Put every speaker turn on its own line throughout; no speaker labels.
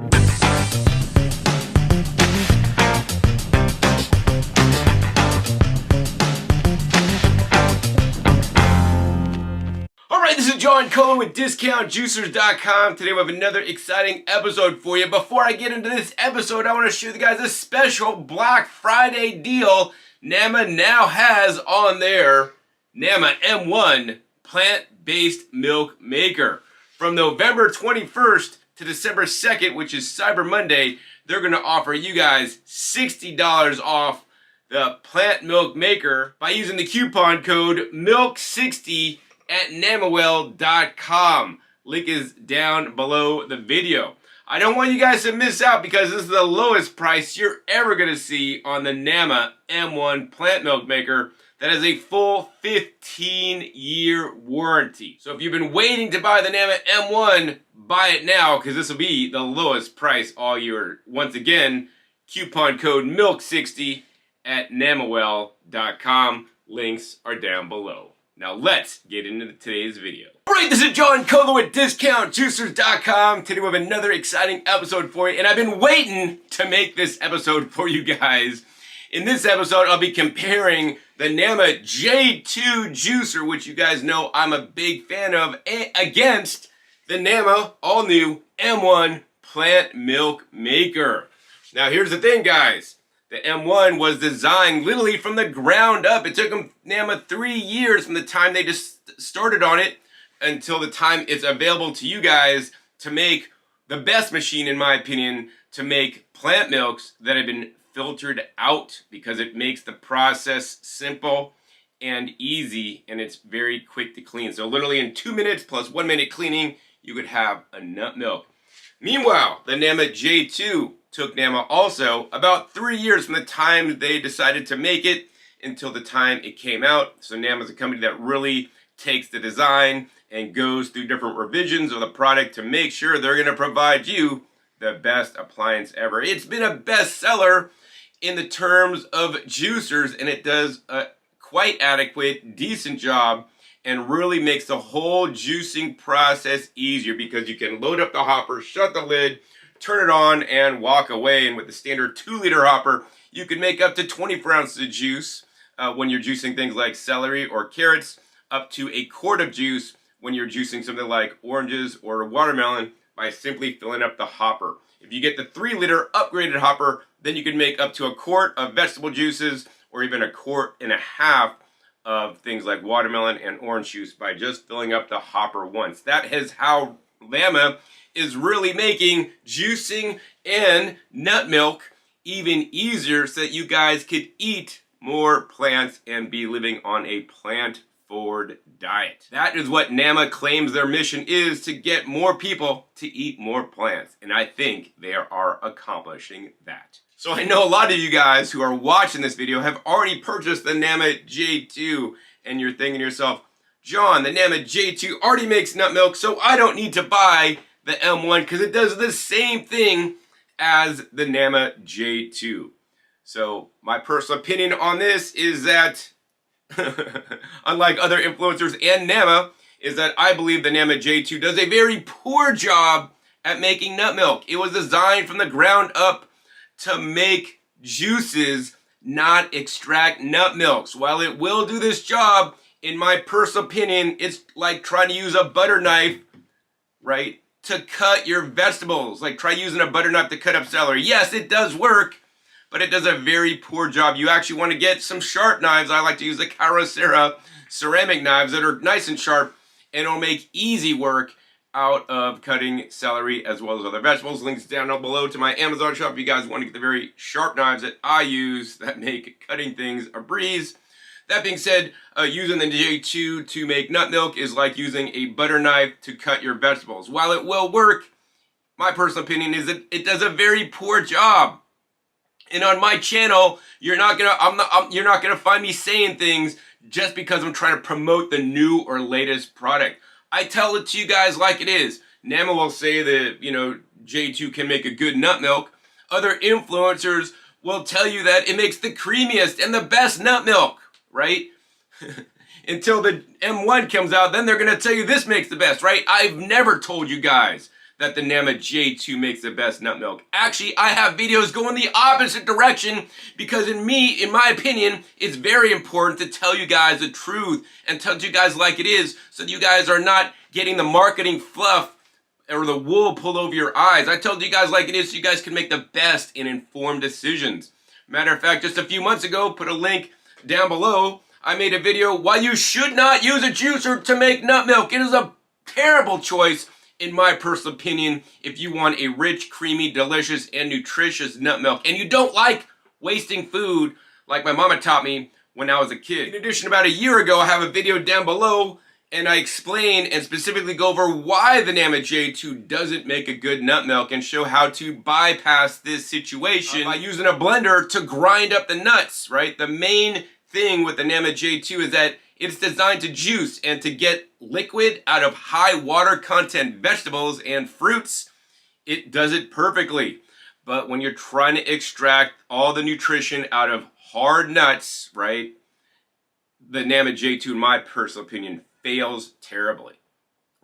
Alright, this is John Cullen with DiscountJuicers.com. Today we have another exciting episode for you. Before I get into this episode, I want to show you guys a special Black Friday deal Nama now has on their Nama M1 plant-based milk maker. From November 21st to December 2nd, which is Cyber Monday, they're going to offer you guys $60 off the plant milk maker by using the coupon code MILK60 at namawell.com. Link is down below the video. I don't want you guys to miss out because this is the lowest price you're ever going to see on the Nama M1 plant milk maker that has a full 15-year warranty. So if you've been waiting to buy the Nama M1, buy it now because this will be the lowest price all year. Once again, coupon code MILK60 at namawell.com. Links are down below. Now let's get into today's video. Alright, this is John Cullen with DiscountJuicers.com. Today we have another exciting episode for you, and I've been waiting to make this episode for you guys. In this episode, I'll be comparing the Nama J2 juicer, which you guys know I'm a big fan of, against the Nama all-new M1 plant milk maker. Now here's the thing, guys. The M1 was designed literally from the ground up. It took them Nama 3 years from the time they just started on it until the time it's available to you guys to make the best machine, in my opinion, to make plant milks that have been filtered out, because it makes the process simple and easy, and it's very quick to clean. So literally in 2 minutes plus 1 minute cleaning, you could have a nut milk. Meanwhile, the Nama J2 took Nama also about 3 years from the time they decided to make it until the time it came out. So Nama is a company that really takes the design and goes through different revisions of the product to make sure they're going to provide you the best appliance ever. It's been a bestseller in the terms of juicers, and it does a quite adequate, decent job, and really makes the whole juicing process easier because you can load up the hopper, shut the lid, turn it on, and walk away. And with the standard 2-liter hopper, you can make up to 24 ounces of juice when you're juicing things like celery or carrots, up to a quart of juice when you're juicing something like oranges or watermelon by simply filling up the hopper. If you get the 3-liter upgraded hopper, then you can make up to a quart of vegetable juices or even a quart and a half of things like watermelon and orange juice by just filling up the hopper once. That is how Nama is really making juicing and nut milk even easier so that you guys could eat more plants and be living on a plant-forward diet. That is what Nama claims their mission is, to get more people to eat more plants. And I think they are accomplishing that. So I know a lot of you guys who are watching this video have already purchased the Nama J2, and you're thinking to yourself, John, the Nama J2 already makes nut milk, so I don't need to buy the M1 because it does the same thing as the Nama J2. So my personal opinion on this is that, unlike other influencers and Nama, is that I believe the Nama J2 does a very poor job at making nut milk. It was designed from the ground up to make juices, not extract nut milks. While it will do this job, in my personal opinion, it's like trying to use a butter knife, right, to cut your vegetables. Like try using a butter knife to cut up celery. Yes, it does work, but it does a very poor job. You actually want to get some sharp knives. I like to use the Kyocera ceramic knives that are nice and sharp, and it'll make easy work out of cutting celery as well as other vegetables. Links down below to my Amazon shop if you guys want to get the very sharp knives that I use that make cutting things a breeze. That being said, using the J2 to make nut milk is like using a butter knife to cut your vegetables. While it will work, my personal opinion is that it does a very poor job. And on my channel, you're not gonna find me saying things just because I'm trying to promote the new or latest product. I tell it to you guys like it is. Nama will say that, J2 can make a good nut milk. Other influencers will tell you that it makes the creamiest and the best nut milk, right? Until the M1 comes out, then they're going to tell you this makes the best, right? I've never told you guys that the Nama J2 makes the best nut milk. Actually, I have videos going the opposite direction because in my opinion, it's very important to tell you guys the truth and tell you guys like it is so that you guys are not getting the marketing fluff or the wool pulled over your eyes. I told you guys like it is so you guys can make the best and informed decisions. Matter of fact, just a few months ago, put a link down below, I made a video why you should not use a juicer to make nut milk. It is a terrible choice, in my personal opinion, if you want a rich, creamy, delicious, and nutritious nut milk, and you don't like wasting food like my mama taught me when I was a kid. In addition, about a year ago, I have a video down below, and I explain and specifically go over why the Nama J2 doesn't make a good nut milk and show how to bypass this situation by using a blender to grind up the nuts, right? The main thing with the Nama J2 is that it's designed to juice and to get liquid out of high water content vegetables and fruits. It does it perfectly. But when you're trying to extract all the nutrition out of hard nuts, right, the Nama J2, in my personal opinion, fails terribly,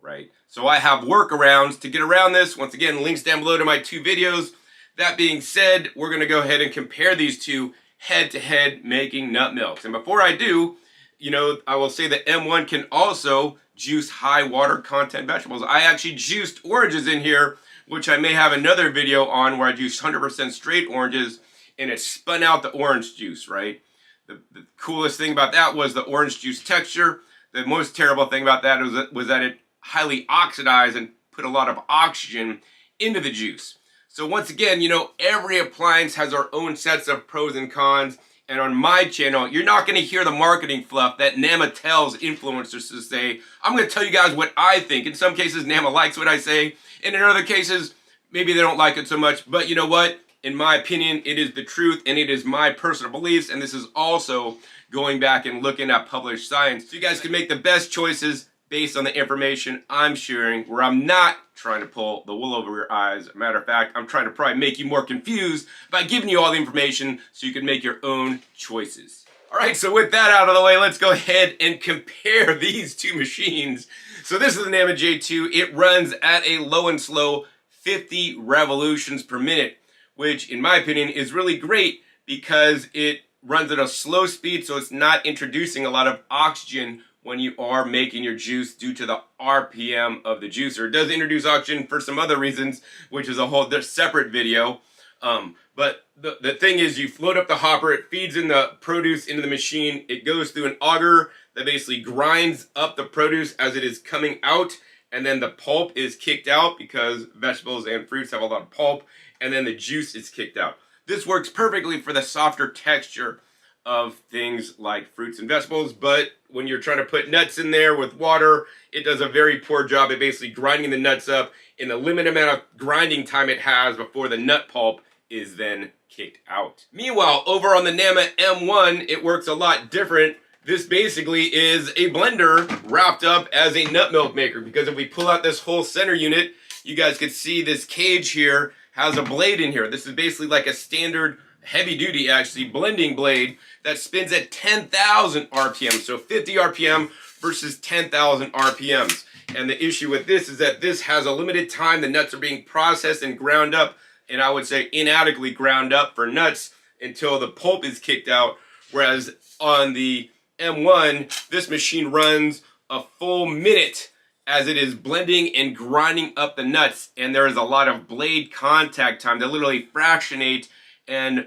right? So I have workarounds to get around this. Once again, links down below to my 2 videos. That being said, we're going to go ahead and compare these two head-to-head making nut milks. And before I do, you know, I will say that M1 can also juice high water content vegetables. I actually juiced oranges in here, which I may have another video on where I juiced 100% straight oranges and it spun out the orange juice, right? The coolest thing about that was the orange juice texture. The most terrible thing about that was that it highly oxidized and put a lot of oxygen into the juice. So once again, you know, every appliance has our own sets of pros and cons. And on my channel, you're not going to hear the marketing fluff that Nama tells influencers to say. I'm going to tell you guys what I think. In some cases, Nama likes what I say. And in other cases, maybe they don't like it so much. But you know what? In my opinion, it is the truth and it is my personal beliefs. And this is also going back and looking at published science. So you guys can make the best choices based on the information I'm sharing, where I'm not trying to pull the wool over your eyes. Matter of fact, I'm trying to probably make you more confused by giving you all the information so you can make your own choices. All right, so with that out of the way, let's go ahead and compare these 2 machines. So this is the Nama J2. It runs at a low and slow 50 revolutions per minute, which in my opinion is really great because it runs at a slow speed, so it's not introducing a lot of oxygen when you are making your juice due to the RPM of the juicer. It does introduce oxygen for some other reasons, which is a whole separate video. But the thing is, you float up the hopper, it feeds in the produce into the machine, it goes through an auger that basically grinds up the produce as it is coming out, and then the pulp is kicked out because vegetables and fruits have a lot of pulp, and then the juice is kicked out. This works perfectly for the softer texture of things like fruits and vegetables, but when you're trying to put nuts in there with water, it does a very poor job at basically grinding the nuts up in the limited amount of grinding time it has before the nut pulp is then kicked out. Meanwhile, over on the Nama M1, it works a lot different. This basically is a blender wrapped up as a nut milk maker, because if we pull out this whole center unit, you guys can see this cage here has a blade in here. This is basically like a standard heavy duty actually blending blade that spins at 10,000 RPM. So 50 RPM versus 10,000 RPMs. And the issue with this is that this has a limited time. The nuts are being processed and ground up, and I would say inadequately ground up for nuts until the pulp is kicked out. Whereas on the M1, this machine runs a full minute as it is blending and grinding up the nuts, and there is a lot of blade contact time that literally fractionate and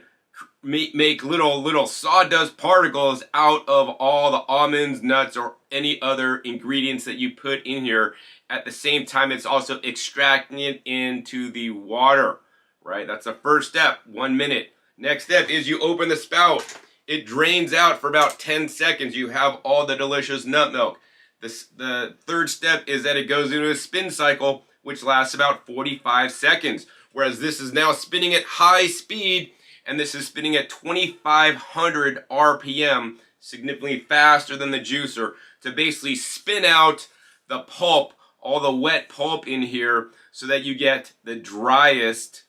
make little sawdust particles out of all the almonds, nuts, or any other ingredients that you put in here. At the same time, it's also extracting it into the water, right? That's the first step, 1 minute. Next step is you open the spout. It drains out for about 10 seconds. You have all the delicious nut milk. The third step is that it goes into a spin cycle, which lasts about 45 seconds. Whereas this is now spinning at high speed, and this is spinning at 2,500 RPM, significantly faster than the juicer, to basically spin out the pulp, all the wet pulp in here, so that you get the driest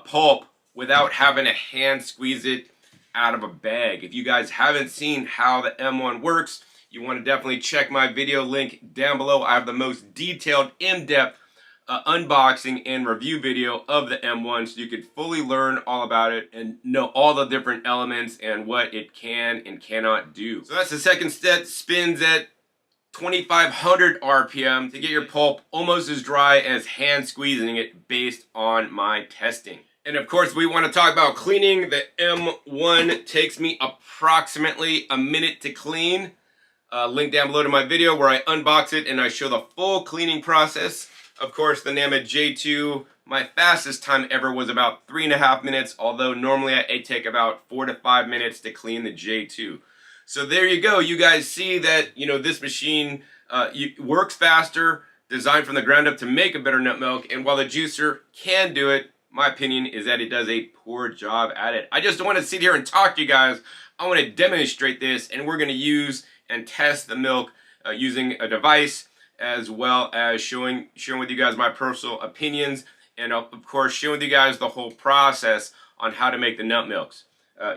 pulp without having to hand squeeze it out of a bag. If you guys haven't seen how the M1 works, you want to definitely check my video link down below. I have the most detailed, in-depth unboxing and review video of the M1 so you could fully learn all about it and know all the different elements and what it can and cannot do. So that's the second step. Spins at 2500 RPM to get your pulp almost as dry as hand squeezing it based on my testing. And of course, we want to talk about cleaning. The M1 takes me approximately a minute to clean. Link down below to my video where I unbox it and I show the full cleaning process. Of course, the NAMA J2, my fastest time ever was about 3.5 minutes, although normally I take about 4 to 5 minutes to clean the J2. So there you go. You guys see that, you know, this machine works faster, designed from the ground up to make a better nut milk. And while the juicer can do it, my opinion is that it does a poor job at it. I just don't want to sit here and talk to you guys. I want to demonstrate this, and we're going to use and test the milk using a device, as well as sharing with you guys my personal opinions, and of course sharing with you guys the whole process on how to make the nut milks.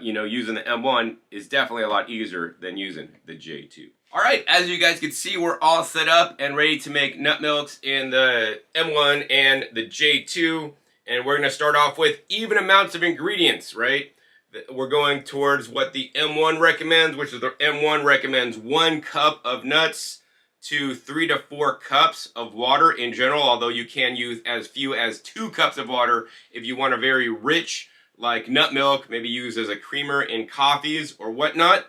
You know, using the M1 is definitely a lot easier than using the J2. Alright, as you guys can see, we're all set up and ready to make nut milks in the M1 and the J2. And we're going to start off with even amounts of ingredients, right? We're going towards what the M1 recommends, which is the M1 recommends 1 cup of nuts to 3 to 4 cups of water in general, although you can use as few as 2 cups of water if you want a very rich, like nut milk, maybe used as a creamer in coffees or whatnot.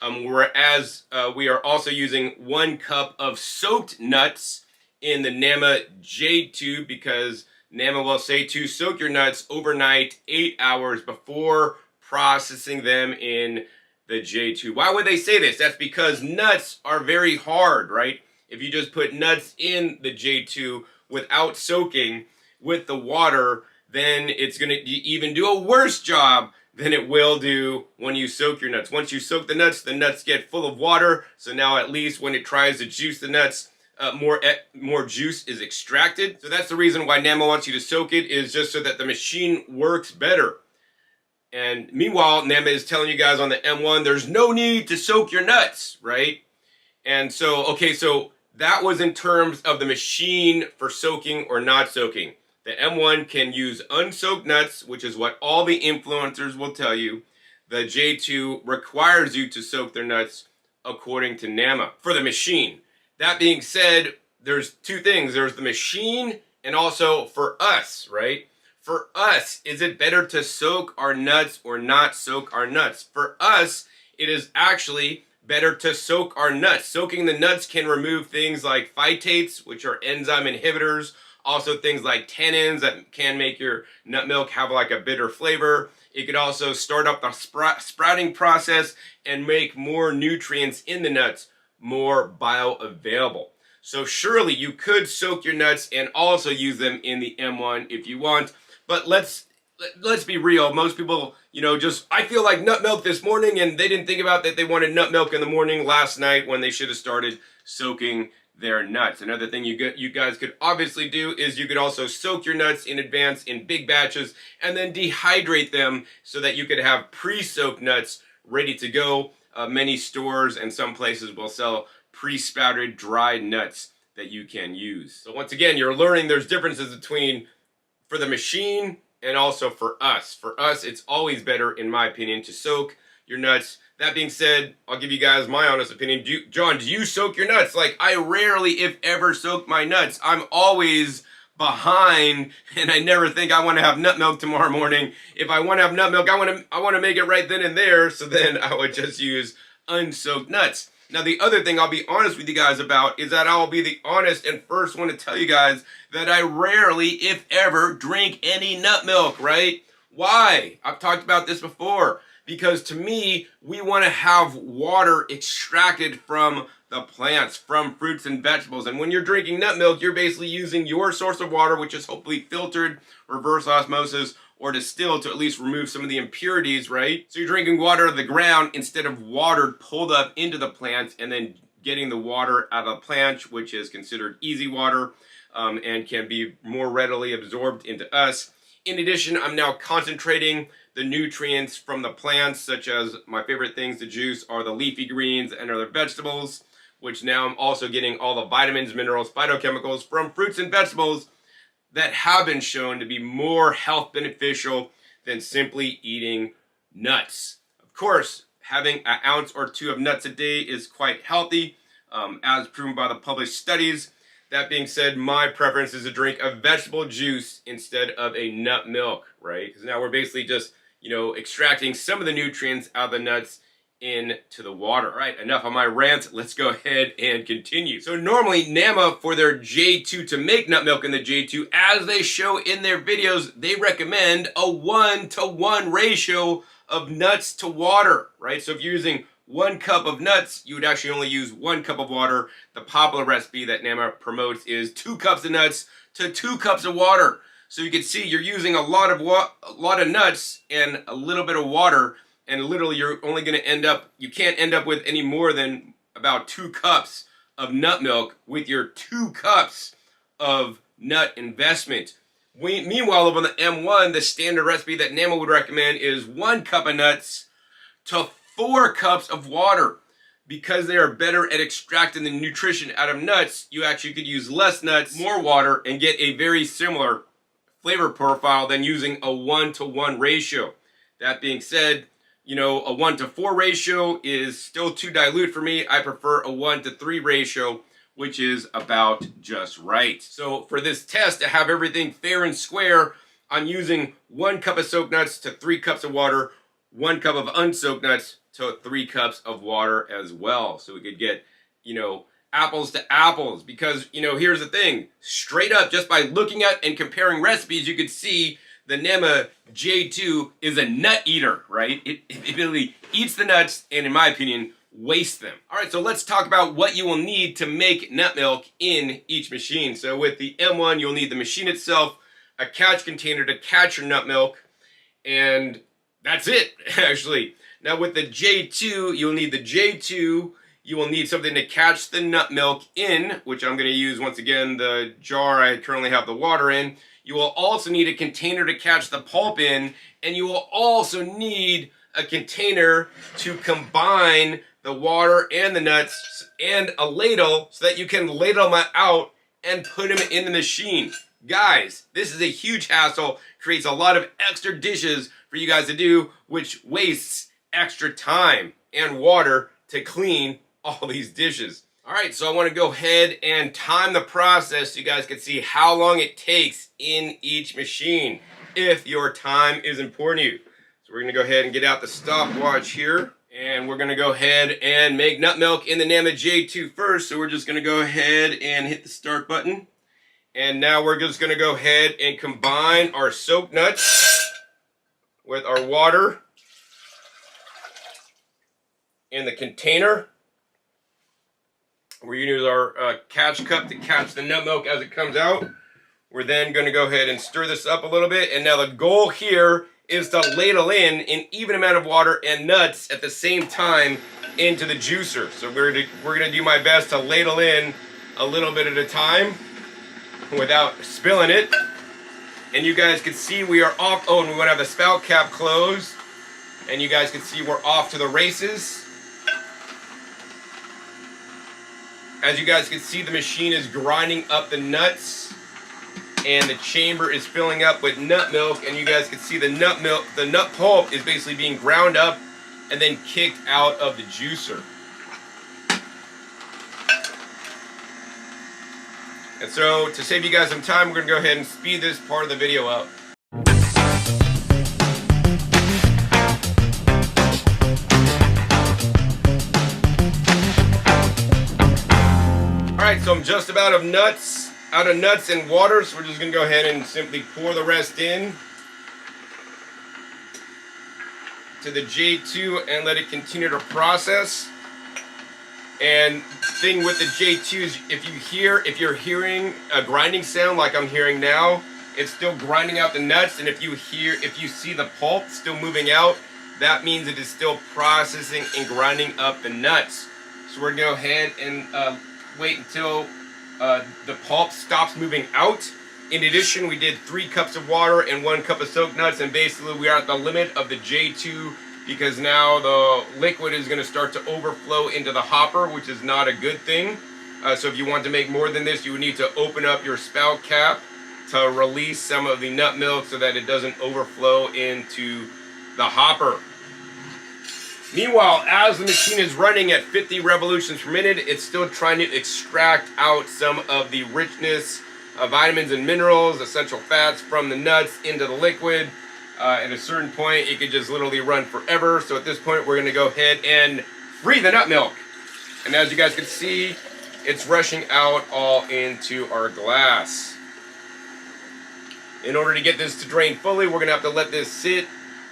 Whereas we are also using 1 cup of soaked nuts in the NAMA J2 because NAMA will say to soak your nuts overnight 8 hours before processing them in the J2. Why would they say this? That's because nuts are very hard, right? If you just put nuts in the J2 without soaking with the water, then it's going to even do a worse job than it will do when you soak your nuts. Once you soak the nuts get full of water, so now at least when it tries to juice the nuts, more juice is extracted. So that's the reason why NAMA wants you to soak it, is just so that the machine works better. And meanwhile, NAMA is telling you guys on the M1, there's no need to soak your nuts, right? And so, okay, so that was in terms of the machine for soaking or not soaking. The M1 can use unsoaked nuts, which is what all the influencers will tell you. The J2 requires you to soak their nuts according to NAMA for the machine. That being said, there's two things. There's the machine and also for us, right? For us, is it better to soak our nuts or not soak our nuts? For us, it is actually better to soak our nuts. Soaking the nuts can remove things like phytates, which are enzyme inhibitors, also things like tannins that can make your nut milk have like a bitter flavor. It could also start up the sprouting process and make more nutrients in the nuts more bioavailable. So surely you could soak your nuts and also use them in the M1 if you want. But let's be real. Most people, you know, I feel like nut milk this morning, and they didn't think about that they wanted nut milk in the morning last night when they should have started soaking their nuts. Another thing you guys could obviously do is you could also soak your nuts in advance in big batches and then dehydrate them so that you could have pre-soaked nuts ready to go. Many stores and some places will sell pre-sprouted dried nuts that you can use. So once again, you're learning there's differences between for the machine and also for us. For us, it's always better, in my opinion, to soak your nuts. That being said, I'll give you guys my honest opinion. John, do you soak your nuts? Like, I rarely, if ever, soak my nuts. I'm always behind, and I never think I want to have nut milk tomorrow morning. If I want to have nut milk, I want to make it right then and there, so then I would just use unsoaked nuts. Now, the other thing I'll be honest with you guys about is that I'll be the honest and first one to tell you guys that I rarely, if ever, drink any nut milk, right? Why? I've talked about this before. Because to me, we want to have water extracted from the plants, from fruits and vegetables. And when you're drinking nut milk, you're basically using your source of water, which is hopefully filtered, reverse osmosis, or distilled to at least remove some of the impurities, right? So you're drinking water out of the ground instead of water pulled up into the plants and then getting the water out of the plant, which is considered easy water and can be more readily absorbed into us. In addition, I'm now concentrating the nutrients from the plants, such as my favorite things to juice are the leafy greens and other vegetables, which now I'm also getting all the vitamins, minerals, phytochemicals from fruits and vegetables that have been shown to be more health beneficial than simply eating nuts. Of course, having an ounce or two of nuts a day is quite healthy, as proven by the published studies. That being said, my preference is to drink a vegetable juice instead of a nut milk, right? Because now we're basically just, extracting some of the nutrients out of the nuts into the water. All right, enough on my rant. Let's go ahead and continue. So normally NAMA, for their J2 to make nut milk in the J2, as they show in their videos, they recommend a 1-to-1 ratio of nuts to water, right? So if you're using 1 cup of nuts, you would actually only use 1 cup of water. The popular recipe that NAMA promotes is 2 cups of nuts to 2 cups of water. So you can see you're using a lot of nuts and a little bit of water, and literally you're only going to you can't end up with any more than about 2 cups of nut milk with your 2 cups of nut investment. Meanwhile, over on the M1, the standard recipe that NAMA would recommend is 1 cup of nuts to 4 cups of water. Because they are better at extracting the nutrition out of nuts, you actually could use less nuts, more water, and get a very similar flavor profile than using a 1-to-1 ratio. That being said, a 1-to-4 ratio is still too dilute for me. I prefer a 1-to-3 ratio, which is about just right. So for this test, to have everything fair and square, I'm using 1 cup of soaked nuts to 3 cups of water, 1 cup of unsoaked nuts to 3 cups of water as well. So we could get, apples to apples. Because, here's the thing. Straight up, just by looking at and comparing recipes, you could see the NAMA J2 is a nut eater, right? It really eats the nuts and, in my opinion, wastes them. All right, so let's talk about what you will need to make nut milk in each machine. So with the M1, you'll need the machine itself, a catch container to catch your nut milk, and that's it, actually. Now with the J2, you'll need the J2, you will need something to catch the nut milk in, which I'm going to use, once again, the jar I currently have the water in. You will also need a container to catch the pulp in, and you will also need a container to combine the water and the nuts, and a ladle so that you can ladle them out and put them in the machine. Guys, this is a huge hassle, creates a lot of extra dishes for you guys to do, which wastes extra time and water to clean all these dishes. All right, so I want to go ahead and time the process so you guys can see how long it takes in each machine, if your time is important to you. So we're going to go ahead and get out the stopwatch here, and we're going to go ahead and make nut milk in the NAMA J2 first. So we're just going to go ahead and hit the start button. And now we're just going to go ahead and combine our soaked nuts with our water in the container. We're going to use our catch cup to catch the nut milk as it comes out. We're then going to go ahead and stir this up a little bit. And now the goal here is to ladle in an even amount of water and nuts at the same time into the juicer. So we're going to do my best to ladle in a little bit at a time without spilling it. And you guys can see we are off. Oh, and we want to have the spout cap closed. And you guys can see we're off to the races. As you guys can see, the machine is grinding up the nuts, and the chamber is filling up with nut milk, and you guys can see the nut pulp is basically being ground up and then kicked out of the juicer. And so, to save you guys some time, we're going to go ahead and speed this part of the video up. Alright, so I'm just about out of nuts and water, so we're just going to go ahead and simply pour the rest in to the J2 and let it continue to process. And thing with the J2 is if you're hearing a grinding sound like I'm hearing now, it's still grinding out the nuts, and if you see the pulp still moving out, that means it is still processing and grinding up the nuts. So we're going to go ahead and wait until the pulp stops moving out. In addition, we did 3 cups of water and 1 cup of soaked nuts, and basically we are at the limit of the J2 because now the liquid is going to start to overflow into the hopper, which is not a good thing. So if you want to make more than this, you would need to open up your spout cap to release some of the nut milk so that it doesn't overflow into the hopper. Meanwhile, as the machine is running at 50 revolutions per minute, it's still trying to extract out some of the richness of vitamins and minerals, essential fats from the nuts into the liquid. At a certain point, it could just literally run forever. So at this point, we're going to go ahead and free the nut milk. And as you guys can see, it's rushing out all into our glass. In order to get this to drain fully, we're going to have to let this sit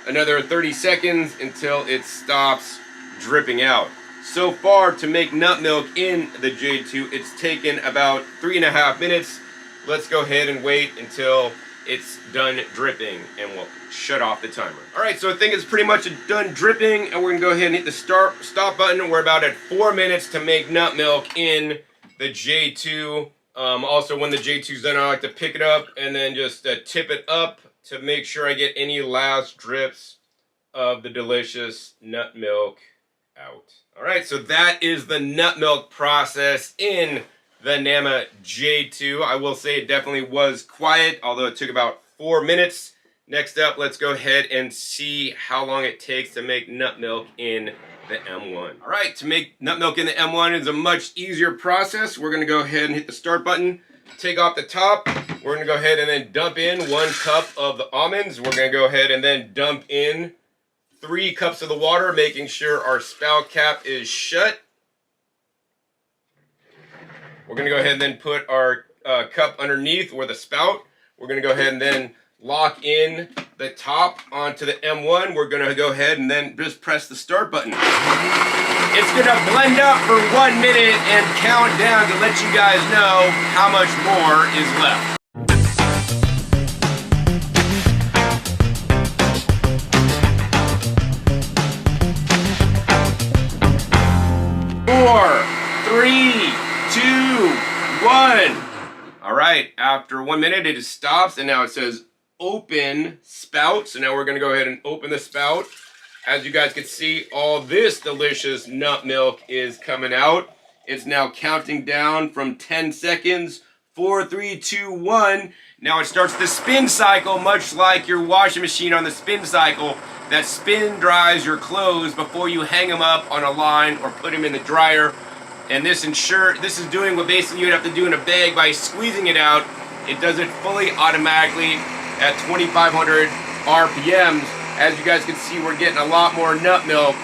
another 30 seconds until it stops dripping out. So far, to make nut milk in the J2, it's taken about 3.5 minutes. Let's go ahead and wait until it's done dripping, and we'll shut off the timer. All right, so I think it's pretty much done dripping, and we're gonna go ahead and hit the stop button. We're about at 4 minutes to make nut milk in the J2. Also, when the J2's done, I like to pick it up and then just tip it up to make sure I get any last drips of the delicious nut milk out. All right, so that is the nut milk process in the Nama J2. I will say it definitely was quiet, although it took about 4 minutes. Next up, let's go ahead and see how long it takes to make nut milk in the M1. All right, to make nut milk in the M1 is a much easier process. We're gonna go ahead and hit the start button, take off the top. We're gonna go ahead and then dump in 1 cup of the almonds. We're gonna go ahead and then dump in 3 cups of the water, making sure our spout cap is shut. We're gonna go ahead and then put our cup underneath or the spout. We're gonna go ahead and then lock in the top onto the M1. We're gonna go ahead and then just press the start button. It's gonna blend up for 1 minute and count down to let you guys know how much more is left. 4, 3, 2, 1. All right, after 1 minute, it stops, and now it says open spout. So now we're gonna go ahead and open the spout. As you guys can see, all this delicious nut milk is coming out. It's now counting down from 10 seconds. 4, 3, 2, 1. Now it starts the spin cycle, much like your washing machine on the spin cycle. That spin dries your clothes before you hang them up on a line or put them in the dryer. And this is doing what basically you'd have to do in a bag by squeezing it out. It does it fully automatically at 2,500 RPMs. As you guys can see, we're getting a lot more nut milk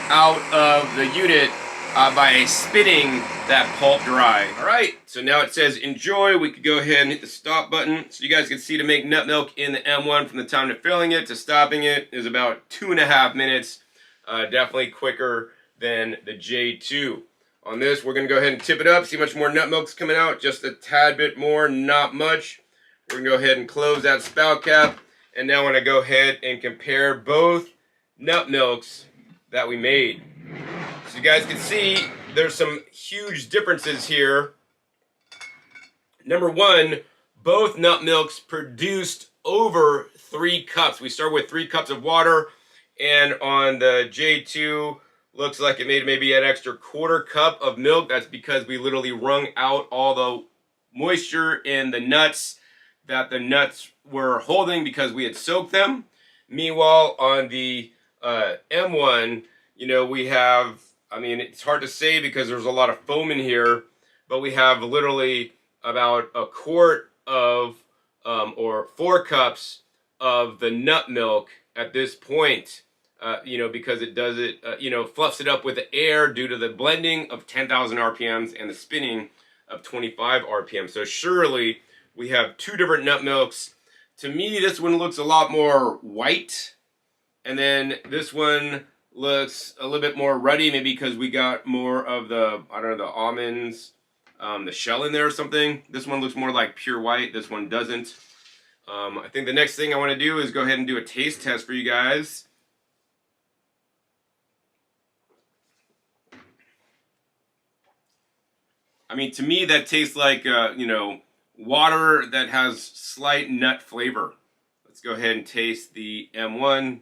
out of the unit by spinning that pulp dry. All right, so now it says enjoy. We could go ahead and hit the stop button. So you guys can see to make nut milk in the M1 from the time to filling it to stopping it is about 2.5 minutes. Definitely quicker than the J2. On this, we're gonna go ahead and tip it up, see how much more nut milk's coming out, just a tad bit more, not much. We're gonna go ahead and close that spout cap. And now I'm gonna go ahead and compare both nut milks that we made. So you guys can see there's some huge differences here. Number one, both nut milks produced over 3 cups. We start with 3 cups of water, and on the J2, looks like it made maybe an extra 1/4 cup of milk. That's because we literally wrung out all the moisture in the nuts that the nuts were holding because we had soaked them. Meanwhile, on the M1, you know, we have, I mean, it's hard to say because there's a lot of foam in here, but we have literally about a quart of, or 4 cups of the nut milk at this point. You know, because it does it, you know, fluffs it up with the air due to the blending of 10,000 RPMs and the spinning of 25 RPM. So surely we have 2 different nut milks. To me, this one looks a lot more white. And then this one looks a little bit more ruddy, maybe because we got more of the, I don't know, the almonds, the shell in there or something. This one looks more like pure white. This one doesn't. I think the next thing I want to do is go ahead and do a taste test for you guys. I mean, to me, that tastes like, you know, water that has slight nut flavor. Let's go ahead and taste the M1.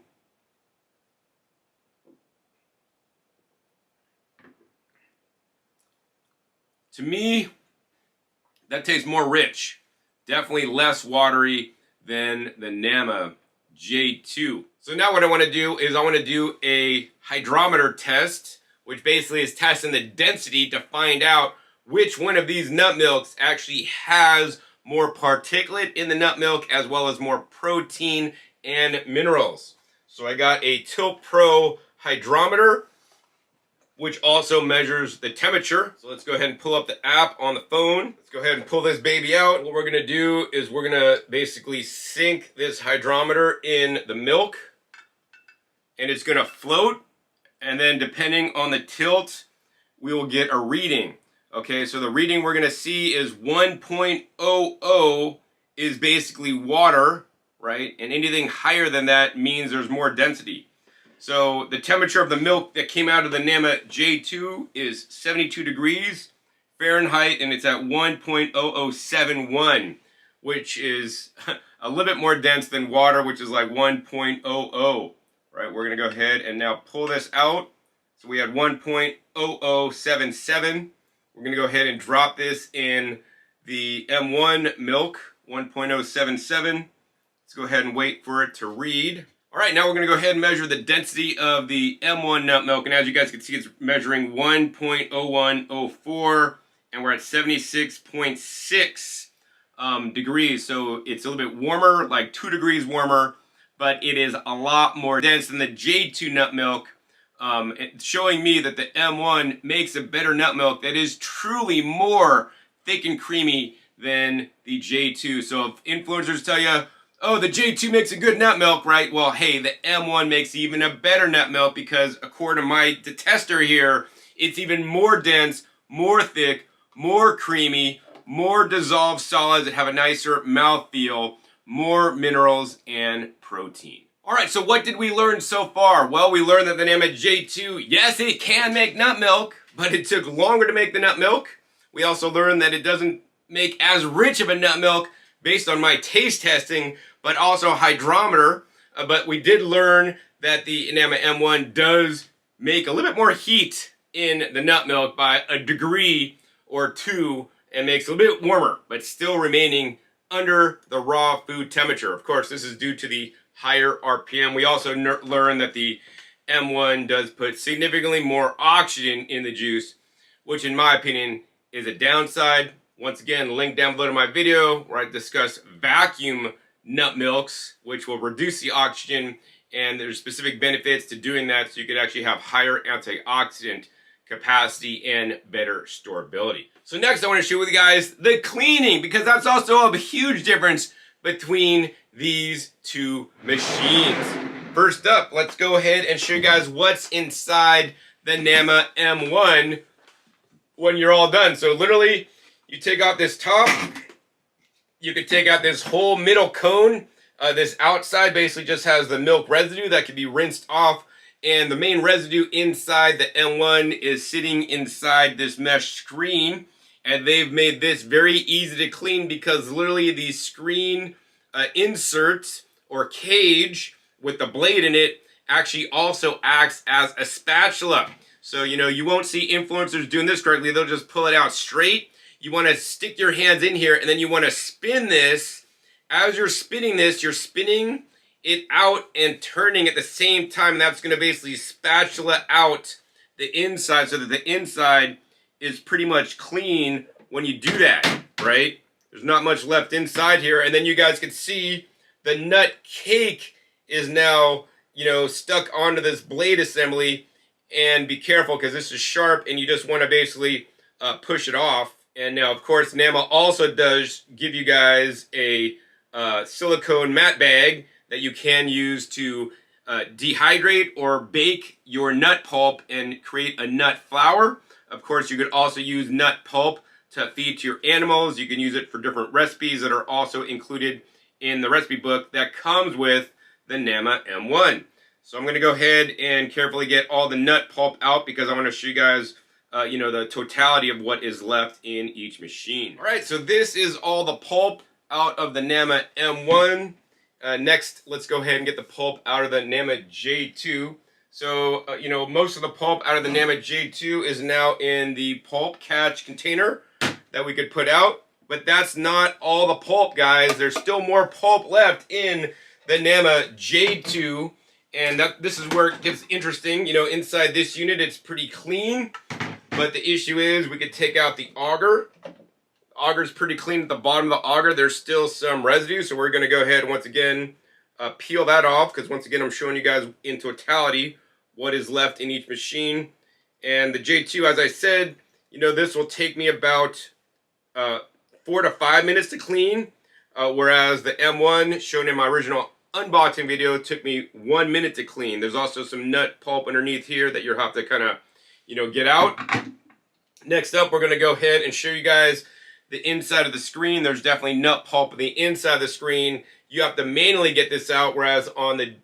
To me, that tastes more rich. definitely less watery than the Nama J2. So now what I want to do is I want to do a hydrometer test, which basically is testing the density to find out which one of these nut milks actually has more particulate in the nut milk as well as more protein and minerals. So I got a Tilt Pro hydrometer, which also measures the temperature. So let's go ahead and pull up the app on the phone. Let's go ahead and pull this baby out. What we're gonna do is we're gonna basically sink this hydrometer in the milk, and it's gonna float, and then depending on the tilt, we will get a reading. Okay, so the reading we're gonna see is 1.00 is basically water, right? And anything higher than that means there's more density. So the temperature of the milk that came out of the Nama J2 is 72 degrees Fahrenheit, and it's at 1.0071, which is a little bit more dense than water, which is like 1.00, right? We're gonna go ahead and now pull this out. So we had 1.0077. We're gonna go ahead and drop this in the M1 milk, 1.077. Let's go ahead and wait for it to read. All right, now we're gonna go ahead and measure the density of the M1 nut milk. And as you guys can see, it's measuring 1.0104, and we're at 76.6 degrees. So it's a little bit warmer, like 2 degrees warmer, but it is a lot more dense than the J2 nut milk, showing me that the M1 makes a better nut milk that is truly more thick and creamy than the J2. So if influencers tell you, oh, the J2 makes a good nut milk, right? Well, hey, the M1 makes even a better nut milk because according to my tester here, it's even more dense, more thick, more creamy, more dissolved solids that have a nicer mouthfeel, more minerals and protein. All right, so what did we learn so far? Well, we learned that the Nama J2, yes, it can make nut milk, but it took longer to make the nut milk. We also learned that it doesn't make as rich of a nut milk based on my taste testing, but also hydrometer. But we did learn that the Nama M1 does make a little bit more heat in the nut milk by a degree or two, and makes it a little bit warmer, but still remaining under the raw food temperature. Of course, this is due to the higher RPM. We also learned that the M1 does put significantly more oxygen in the juice, which in my opinion is a downside. Once again, link down below to my video where I discuss vacuum nut milks, which will reduce the oxygen, and there's specific benefits to doing that, so you could actually have higher antioxidant capacity and better storability. So next I want to share with you guys the cleaning, because that's also a huge difference between these two machines. First up, let's go ahead and show you guys what's inside the Nama M1 when you're all done. So literally, you take off this top, you could take out this whole middle cone. This outside basically just has the milk residue that can be rinsed off, and the main residue inside the M1 is sitting inside this mesh screen, and they've made this very easy to clean because literally the screen insert or cage with the blade in it actually also acts as a spatula. So, you know, you won't see influencers doing this correctly. They'll just pull it out straight. You want to stick your hands in here, and then you want to spin this. As you're spinning this, you're spinning it out and turning at the same time, and that's going to basically spatula out the inside so that the inside is pretty much clean when you do that, right? There's not much left inside here, and then you guys can see the nut cake is now, you know, stuck onto this blade assembly, and be careful because this is sharp and you just want to basically push it off. And now, of course, Nama also does give you guys a silicone mat bag that you can use to dehydrate or bake your nut pulp and create a nut flour. Of course, you could also use nut pulp to feed to your animals. You can use it for different recipes that are also included in the recipe book that comes with the Nama M1. So I'm going to go ahead and carefully get all the nut pulp out because I want to show you guys you know, the totality of what is left in each machine. All right, so this is all the pulp out of the Nama M1. Next, let's go ahead and get the pulp out of the Nama J2. So, you know, most of the pulp out of the Nama J2 is now in the pulp catch container that we could put out. But that's not all the pulp, guys. There's still more pulp left in the NAMA J2. And this is where it gets interesting. You know, inside this unit, it's pretty clean. But the issue is we could take out the auger. The auger's pretty clean at the bottom of the auger. There's still some residue. So we're going to go ahead and once again peel that off. Because once again, I'm showing you guys in totality what is left in each machine. And the J2, as I said, you know, this will take me about 4 to 5 minutes to clean, whereas the M1 shown in my original unboxing video took me 1 minute to clean. There's also some nut pulp underneath here that you'll have to kind of, you know, get out. Next up, we're going to go ahead and show you guys the inside of the screen. There's definitely nut pulp on the inside of the screen. You have to manually get this out, whereas on the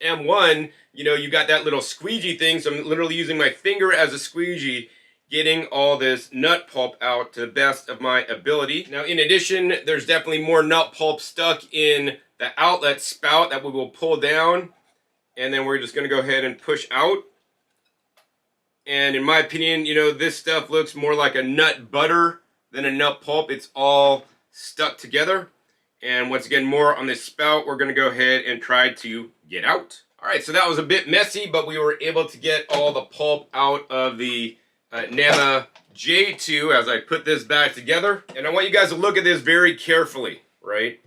M1, you know, you got that little squeegee thing, so I'm literally using my finger as a squeegee, getting all this nut pulp out to the best of my ability. Now, in addition, there's definitely more nut pulp stuck in the outlet spout that we will pull down, and then we're just going to go ahead and push out. And in my opinion, you know, this stuff looks more like a nut butter than a nut pulp. It's all stuck together. And once again, more on this spout, we're going to go ahead and try to get out. All right, so that was a bit messy, but we were able to get all the pulp out of the NAMA J2 as I put this back together. And I want you guys to look at this very carefully, right?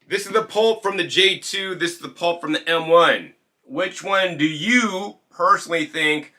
This is the pulp from the J2. This is the pulp from the M1. Which one do you personally think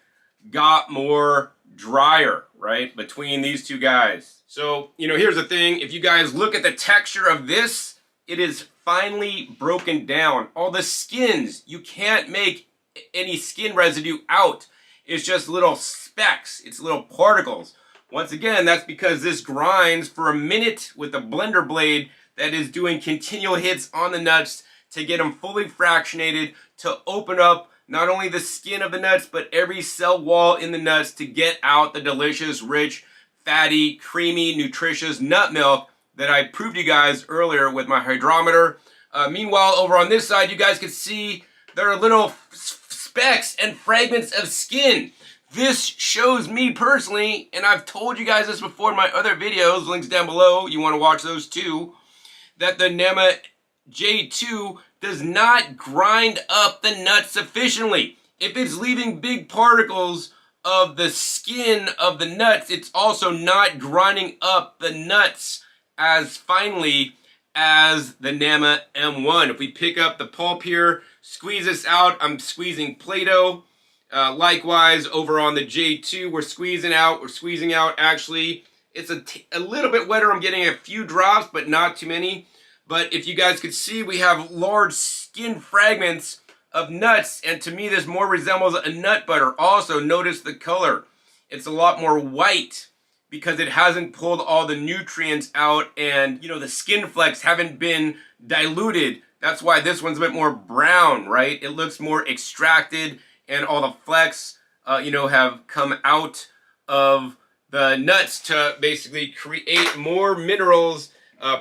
got more drier, right, between these two guys? So, you know, here's the thing. If you guys look at the texture of this, it is finely broken down. All the skins, you can't make any skin residue out. It's just little specks. It's little particles. Once again, that's because this grinds for a minute with a blender blade that is doing continual hits on the nuts to get them fully fractionated, to open up not only the skin of the nuts, but every cell wall in the nuts to get out the delicious, rich, fatty, creamy, nutritious nut milk that I proved you guys earlier with my hydrometer. Meanwhile, over on this side, you guys can see there are little specks and fragments of skin. This shows me personally, and I've told you guys this before in my other videos, links down below, you want to watch those too, that the NAMA J2 does not grind up the nuts sufficiently. If it's leaving big particles of the skin of the nuts, it's also not grinding up the nuts as finely as the NAMA M1. If we pick up the pulp here, squeeze this out, I'm squeezing Play-Doh. Likewise, over on the J2, we're squeezing out actually. It's a little bit wetter, I'm getting a few drops, but not too many. But if you guys could see, we have large skin fragments of nuts, and to me this more resembles a nut butter. Also, notice the color. It's a lot more white because it hasn't pulled all the nutrients out, and you know, the skin flecks haven't been diluted. That's why this one's a bit more brown, right? It looks more extracted, and all the flecks, you know, have come out of the nuts to basically create more minerals,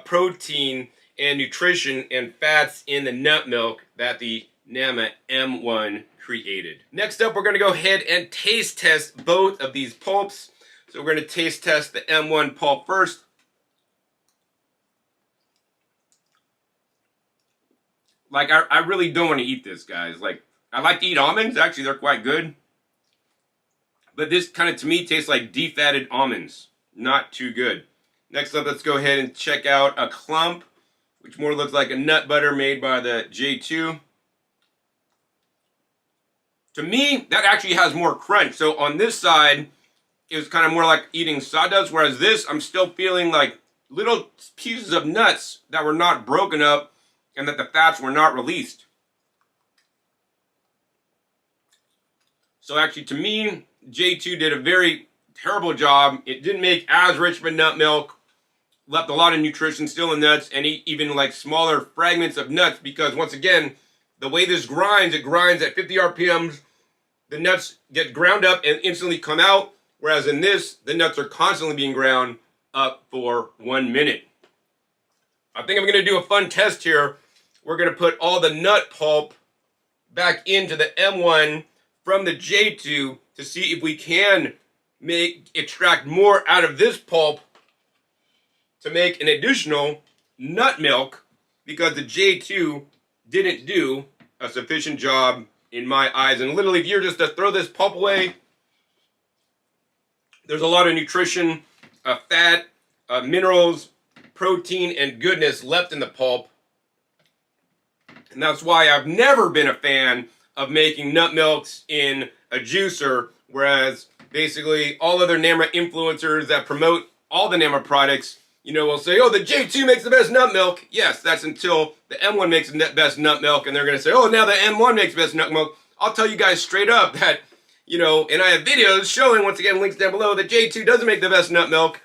protein, and nutrition and fats in the nut milk that the NAMA M1 created. Next up, we're going to go ahead and taste test both of these pulps. So we're going to taste test the M1 pulp first. Like, I really don't want to eat this, guys. Like, I like to eat almonds. Actually, they're quite good. But this kind of, to me, tastes like defatted almonds. Not too good. Next up, let's go ahead and check out a clump, which more looks like a nut butter made by the J2. To me, that actually has more crunch. So on this side, it was kind of more like eating sawdust, whereas this, I'm still feeling like little pieces of nuts that were not broken up and that the fats were not released. So actually, to me, J2 did a very terrible job. It didn't make as rich of a nut milk, left a lot of nutrition still in nuts, and even like smaller fragments of nuts, because once again, the way this grinds, it grinds at 50 RPMs. The nuts get ground up and instantly come out, whereas in this, the nuts are constantly being ground up for 1 minute. I think I'm going to do a fun test here. We're going to put all the nut pulp back into the M1 from the J2 to see if we can extract more out of this pulp to make an additional nut milk because the J2 didn't do a sufficient job in my eyes. And literally, if you're just to throw this pulp away, there's a lot of nutrition, fat, minerals, protein, and goodness left in the pulp. And that's why I've never been a fan of making nut milks in a juicer, whereas basically all other NAMA influencers that promote all the NAMA products, you know, will say, oh, the J2 makes the best nut milk. Yes, that's until the M1 makes the best nut milk, and they're going to say, oh, now the M1 makes the best nut milk. I'll tell you guys straight up that, you know, and I have videos showing, once again, links down below, that J2 doesn't make the best nut milk.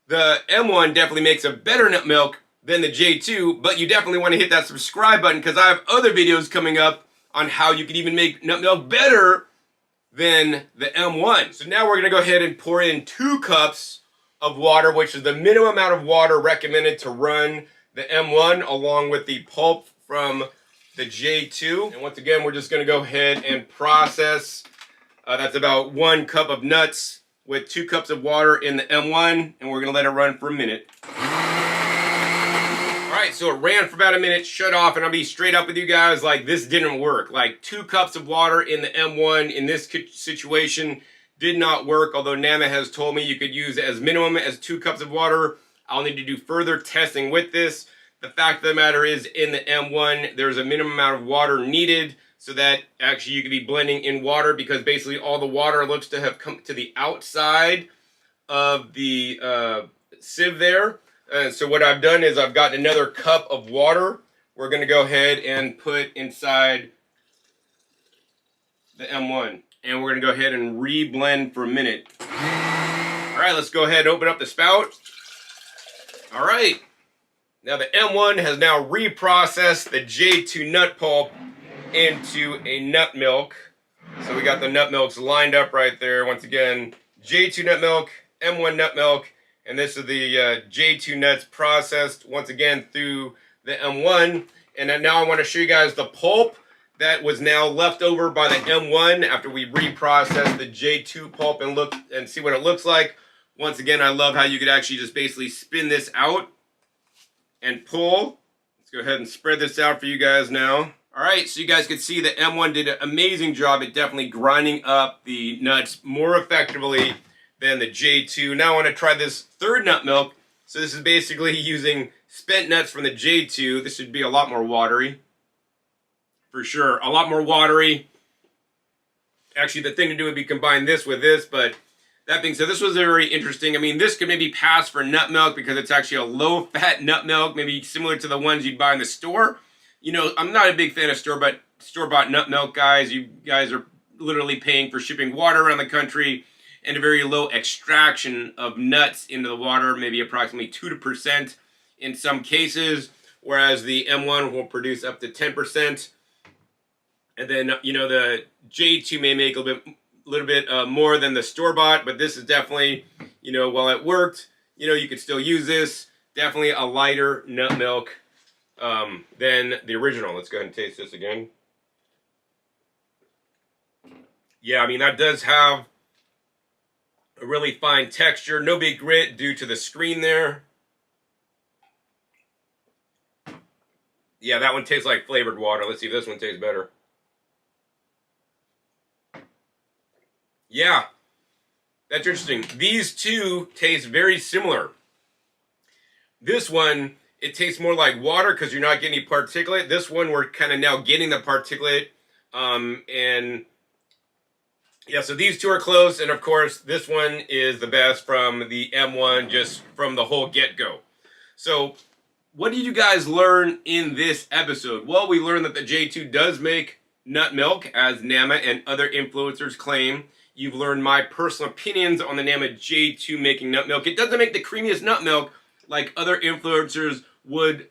The M1 definitely makes a better nut milk than the J2, but you definitely want to hit that subscribe button because I have other videos coming up on how you can even make nut milk better than the M1. So now we're going to go ahead and pour in 2 cups of water, which is the minimum amount of water recommended to run the M1 along with the pulp from the J2. And once again, we're just going to go ahead and process. That's about 1 cup of nuts with 2 cups of water in the M1, and we're going to let it run for a minute. Alright, so it ran for about a minute, shut off, and I'll be straight up with you guys, like, this didn't work. Like, 2 cups of water in the M1 in this situation did not work, although NAMA has told me you could use as minimum as 2 cups of water. I'll need to do further testing with this. The fact of the matter is, in the M1, there's a minimum amount of water needed, so that actually you could be blending in water, because basically all the water looks to have come to the outside of the sieve there. So what I've done is I've got another cup of water. We're going to go ahead and put inside the M1. And we're going to go ahead and re-blend for a minute. Alright, let's go ahead and open up the spout. Alright. Now the M1 has now reprocessed the J2 Nut Pulp into a nut milk. So we got the nut milks lined up right there. Once again, J2 nut milk, M1 nut milk. And this is the J2 nuts processed once again through the M1. And then now I want to show you guys the pulp that was now left over by the M1 after we reprocessed the J2 pulp and look and see what it looks like. Once again, I love how you could actually just basically spin this out and pull. Let's go ahead and spread this out for you guys now. Alright, so you guys can see the M1 did an amazing job at definitely grinding up the nuts more effectively than the J2. Now I want to try this third nut milk. So this is basically using spent nuts from the J2. This should be a lot more watery. For sure, a lot more watery. Actually, the thing to do would be combine this with this, but that being said, this was very interesting. I mean, this could maybe pass for nut milk because it's actually a low-fat nut milk, maybe similar to the ones you'd buy in the store. You know, I'm not a big fan of store-bought nut milk, guys. You guys are literally paying for shipping water around the country and a very low extraction of nuts into the water, maybe approximately 2% in some cases, whereas the M1 will produce up to 10%. And then, you know, the J2 may make a little bit more than the store-bought, but this is definitely, you know, while it worked, you know, you could still use this. Definitely a lighter nut milk than the original. Let's go ahead and taste this again. Yeah, I mean, that does have a really fine texture. No big grit due to the screen there. Yeah, that one tastes like flavored water. Let's see if this one tastes better. Yeah, that's interesting. These two taste very similar. This one, it tastes more like water because you're not getting any particulate. This one, we're kind of now getting the particulate. And yeah, so these two are close. And of course, this one is the best from the M1, just from the whole get-go. So what did you guys learn in this episode? Well, we learned that the J2 does make nut milk, as NAMA and other influencers claim. You've learned my personal opinions on the NAMA J2 making nut milk. It doesn't make the creamiest nut milk like other influencers would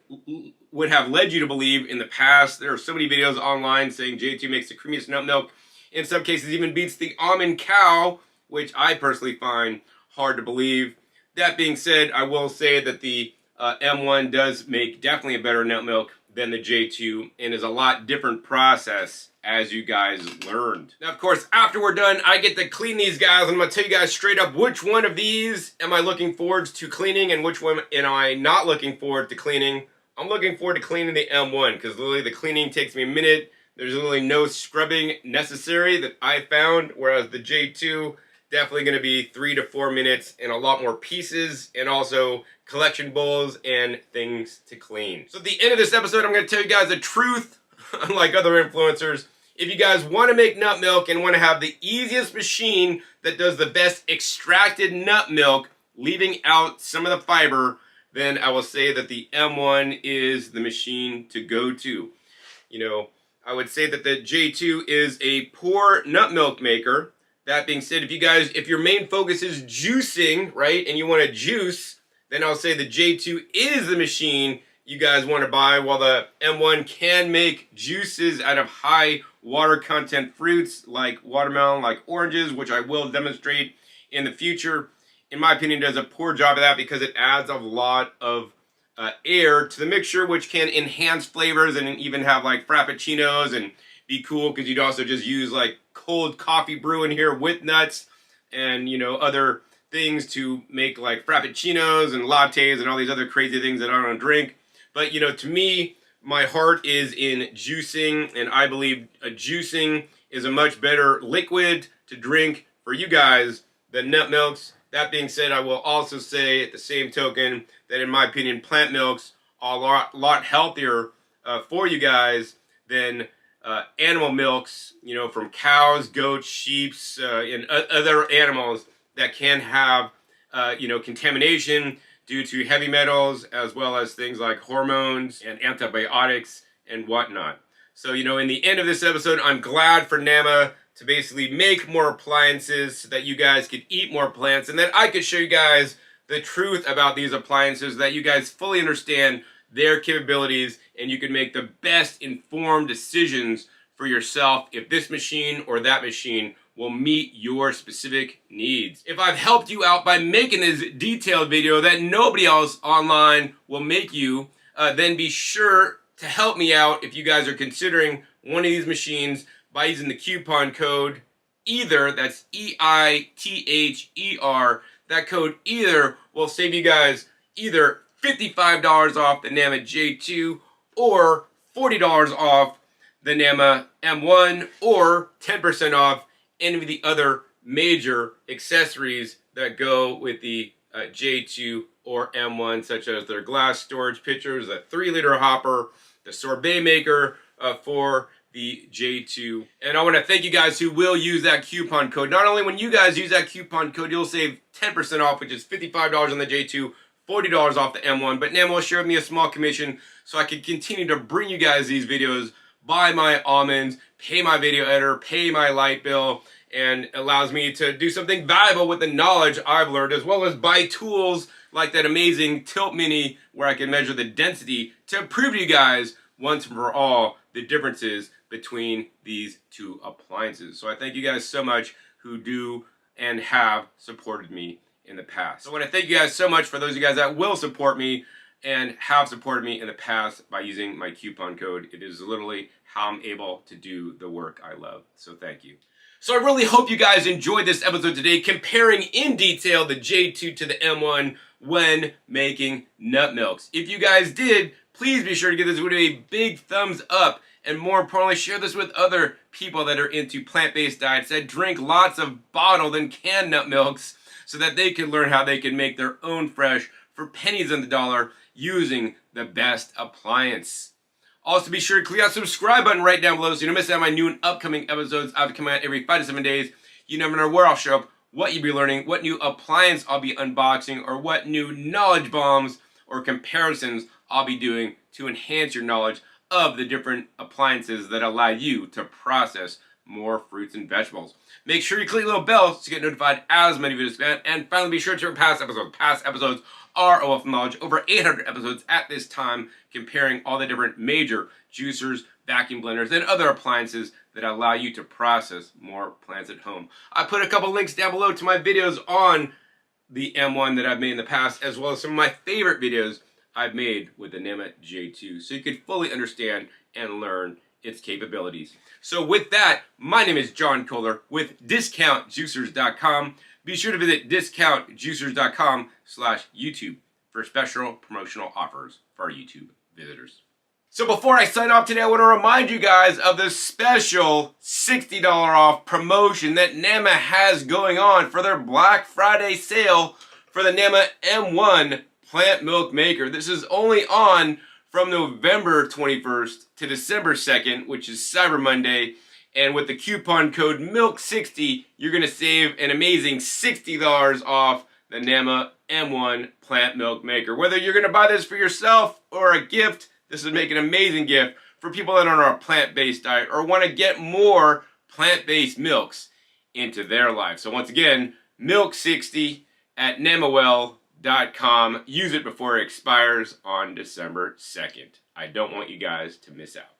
have led you to believe in the past. There are so many videos online saying J2 makes the creamiest nut milk. In some cases even beats the almond cow, which I personally find hard to believe. That being said, I will say that the M1 does make definitely a better nut milk than the J2 and is a lot different process, as you guys learned. Now, of course, after we're done, I get to clean these guys, and I'm gonna tell you guys straight up which one of these am I looking forward to cleaning and which one am I not looking forward to cleaning. I'm looking forward to cleaning the M1 because literally the cleaning takes me a minute. There's literally no scrubbing necessary that I found, whereas the J2 definitely going to be 3 to 4 minutes and a lot more pieces and also collection bowls and things to clean. So at the end of this episode, I'm going to tell you guys the truth, unlike other influencers. If you guys want to make nut milk and want to have the easiest machine that does the best extracted nut milk, leaving out some of the fiber, then I will say that the M1 is the machine to go to. You know, I would say that the J2 is a poor nut milk maker. That being said, if your main focus is juicing, right, and you want to juice, then I'll say the J2 is the machine you guys want to buy, while the M1 can make juices out of high water content fruits like watermelon, like oranges, which I will demonstrate in the future. In my opinion, does a poor job of that because it adds a lot of air to the mixture, which can enhance flavors and even have like frappuccinos and be cool because you'd also just use like cold coffee brew in here with nuts and, you know, other things to make like frappuccinos and lattes and all these other crazy things that I don't drink. But, you know, to me, my heart is in juicing, and I believe juicing is a much better liquid to drink for you guys than nut milks. That being said, I will also say at the same token that in my opinion, plant milks are a lot healthier for you guys than animal milks, you know, from cows, goats, sheep, and other animals that can have, you know, contamination due to heavy metals, as well as things like hormones and antibiotics and whatnot. So, you know, in the end of this episode, I'm glad for NAMA to basically make more appliances so that you guys could eat more plants and that I could show you guys the truth about these appliances, that you guys fully understand their capabilities and you can make the best informed decisions for yourself if this machine or that machine will meet your specific needs. If I've helped you out by making this detailed video that nobody else online will make you, then be sure to help me out if you guys are considering one of these machines by using the coupon code EITHER, that's EITHER. That code EITHER will save you guys either $55 off the NAMA J2 or $40 off the NAMA M1 or 10% off any of the other major accessories that go with the J2 or M1, such as their glass storage pitchers, a 3-liter hopper, the sorbet maker for the J2. And I want to thank you guys who will use that coupon code. Not only when you guys use that coupon code, you'll save 10% off, which is $55 on the J2, $40 off the M1, but NAMA will share with me a small commission so I can continue to bring you guys these videos, buy my almonds, pay my video editor, pay my light bill, and allows me to do something valuable with the knowledge I've learned, as well as buy tools like that amazing Tilt Mini where I can measure the density to prove to you guys once and for all the differences between these two appliances. So I thank you guys so much who do and have supported me in the past. So I want to thank you guys so much for those of you guys that will support me and have supported me in the past by using my coupon code. It is literally how I'm able to do the work I love. So thank you. So I really hope you guys enjoyed this episode today, comparing in detail the J2 to the M1 when making nut milks. If you guys did, please be sure to give this video a big thumbs up, and more importantly, share this with other people that are into plant-based diets that drink lots of bottled and canned nut milks so that they can learn how they can make their own fresh for pennies on the dollar using the best appliance. Also, be sure to click that subscribe button right down below so you don't miss out on my new and upcoming episodes. I'll be coming out every 5 to 7 days. You never know where I'll show up, what you'll be learning, what new appliance I'll be unboxing, or what new knowledge bombs or comparisons I'll be doing to enhance your knowledge of the different appliances that allow you to process more fruits and vegetables. Make sure you click the little bell to get notified as many videos come out. And finally, be sure to check past episodes. Past episodes are a wealth of knowledge. Over 800 episodes at this time, comparing all the different major juicers, vacuum blenders, and other appliances that allow you to process more plants at home. I put a couple links down below to my videos on the M1 that I've made in the past, as well as some of my favorite videos I've made with the NEMA J2 so you can fully understand and learn its capabilities. So with that, my name is John Kohler with DiscountJuicers.com. Be sure to visit DiscountJuicers.com/YouTube for special promotional offers for our YouTube visitors. So before I sign off today, I want to remind you guys of the special $60 off promotion that NEMA has going on for their Black Friday sale for the NEMA M1 plant milk maker. This is only on from November 21st to December 2nd, which is Cyber Monday. And with the coupon code MILK60, you're going to save an amazing $60 off the NEMA M1 plant milk maker. Whether you're going to buy this for yourself or a gift, this would make an amazing gift for people that are on a plant-based diet or want to get more plant-based milks into their life. So once again, MILK60 at nemawell.com. Use it before it expires on December 2nd. I don't want you guys to miss out.